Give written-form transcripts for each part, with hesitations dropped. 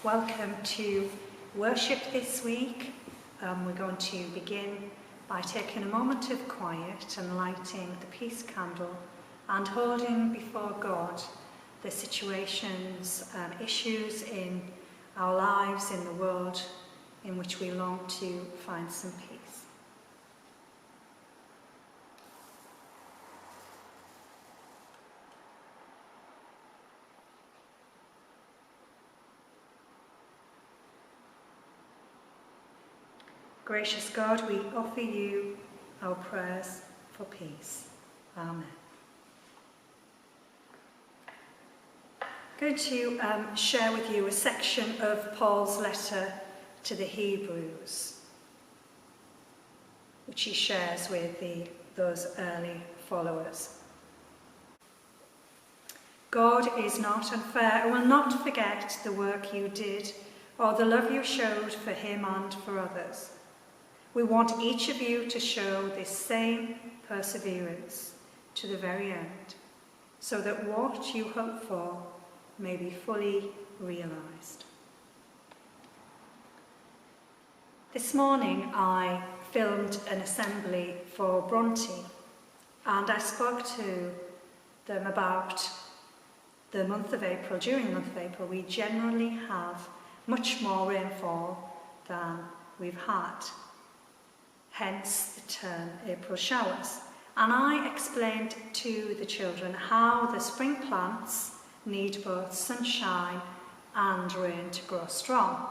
Welcome to worship this week. We're going to begin by taking a moment of quiet and lighting the peace candle and holding before God the situations and issues in our lives, in the world, in which we long to find some peace. Gracious God, we offer you our prayers for peace. Amen. I'm going to share with you a section of Paul's letter to the Hebrews, which he shares with those early followers. God is not unfair and will not forget the work you did or the love you showed for him and for others. We want each of you to show this same perseverance to the very end, so that what you hope for may be fully realised. This morning I filmed an assembly for Bronte, and I spoke to them about the month of April. During the month of April, we generally have much more rainfall than we've had. Hence the term April showers. And I explained to the children how the spring plants need both sunshine and rain to grow strong.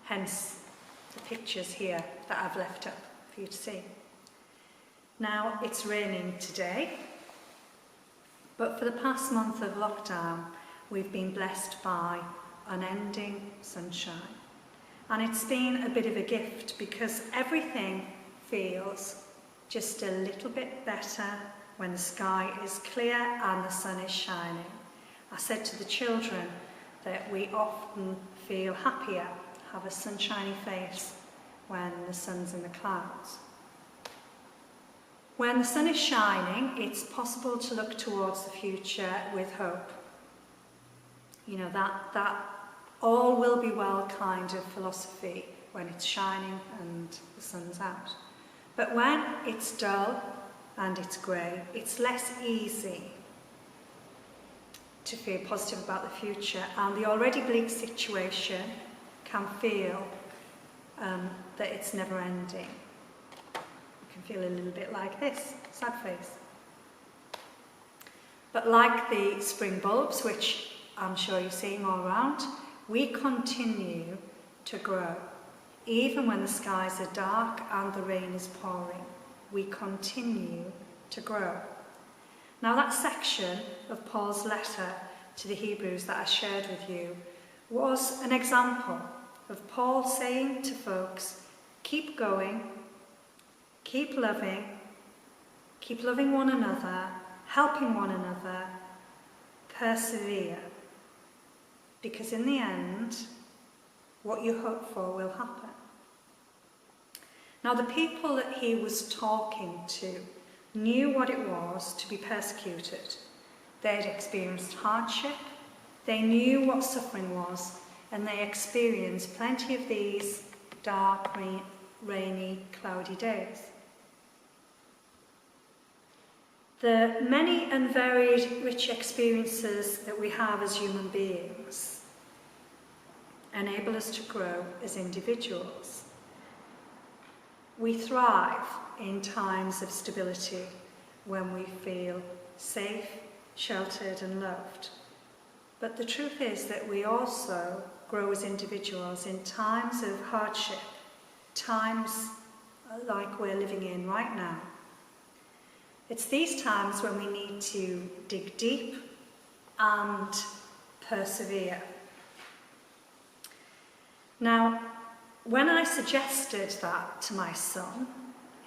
Hence the pictures here that I've left up for you to see. Now it's raining today, but for the past month of lockdown we've been blessed by unending sunshine. And it's been a bit of a gift because everything feels just a little bit better when the sky is clear and the sun is shining. I said to the children that we often feel happier, have a sunshiny face when the sun's in the clouds. When the sun is shining, it's possible to look towards the future with hope. You know, that all will be well kind of philosophy when it's shining and the sun's out. But when it's dull and it's grey, it's less easy to feel positive about the future, and the already bleak situation can feel that it's never ending. You can feel a little bit like this, sad face. But like the spring bulbs, which I'm sure you're seeing all around, we continue to grow. Even when the skies are dark and the rain is pouring, we continue to grow. Now that section of Paul's letter to the Hebrews that I shared with you was an example of Paul saying to folks, keep going, keep loving one another, helping one another, persevere. Because in the end, what you hope for will happen. Now, the people that he was talking to knew what it was to be persecuted. They'd experienced hardship, they knew what suffering was, and they experienced plenty of these dark, rainy, cloudy days. The many and varied rich experiences that we have as human beings enable us to grow as individuals. We thrive in times of stability when we feel safe, sheltered and loved. But the truth is that we also grow as individuals in times of hardship, times like we're living in right now. It's these times when we need to dig deep and persevere. Now, when I suggested that to my son,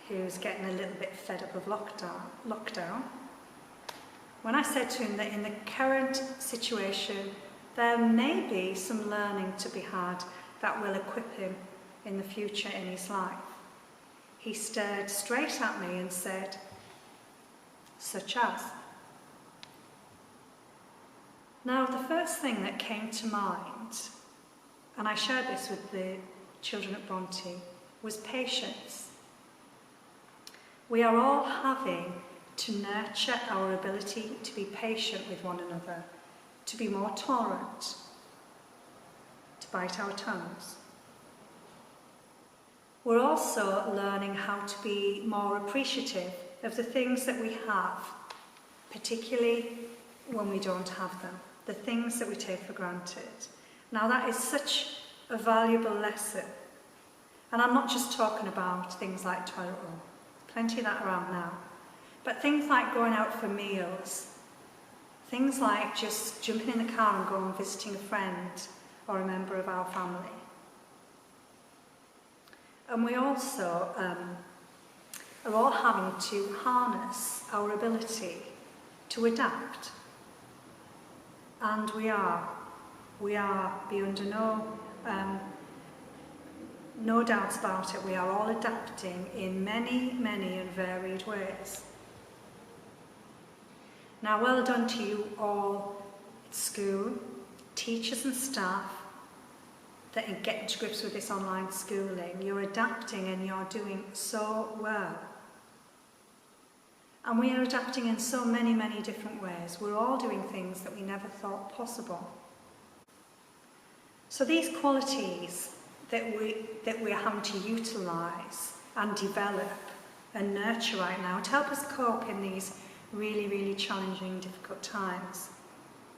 who's getting a little bit fed up of lockdown, when I said to him that in the current situation there may be some learning to be had that will equip him in the future in his life, he stared straight at me and said, 'Such as?' Now, the first thing that came to mind, and I shared this with the children at Bronte, was patience. We are all having to nurture our ability to be patient with one another, to be more tolerant, to bite our tongues. We're also learning how to be more appreciative of the things that we have, particularly when we don't have them, the things that we take for granted. Now, that is such a valuable lesson. And I'm not just talking about things like toilet roll, plenty of that around now, but things like going out for meals, things like just jumping in the car and going and visiting a friend or a member of our family. And we also are all having to harness our ability to adapt. And we are be under no doubts about it, we are all adapting in many, many and varied ways. Now, well done to you all at school, teachers and staff, that are getting to grips with this online schooling. You're adapting and you're doing so well. And we are adapting in so many, many different ways. We're all doing things that we never thought possible. So these qualities that we're having to utilise and develop and nurture right now to help us cope in these really, really challenging, difficult times,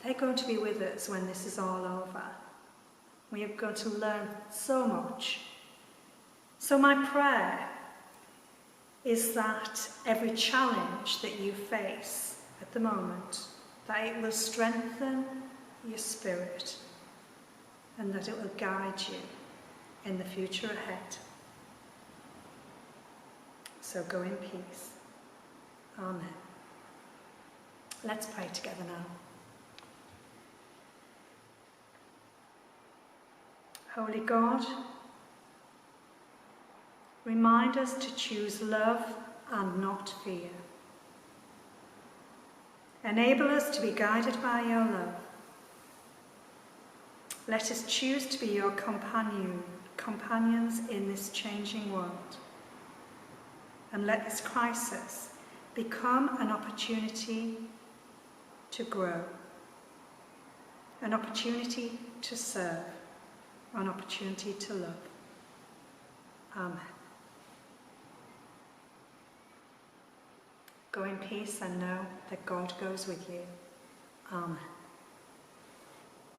they're going to be with us when this is all over. We are going to learn so much. So my prayer is that every challenge that you face at the moment, that it will strengthen your spirit and that it will guide you in the future ahead. So go in peace. Amen. Let's pray together now. Holy God, remind us to choose love and not fear. Enable us to be guided by your love. Let us choose to be your companions in this changing world. And let this crisis become an opportunity to grow, an opportunity to serve, an opportunity to love. Amen. Go in peace and know that God goes with you. Amen.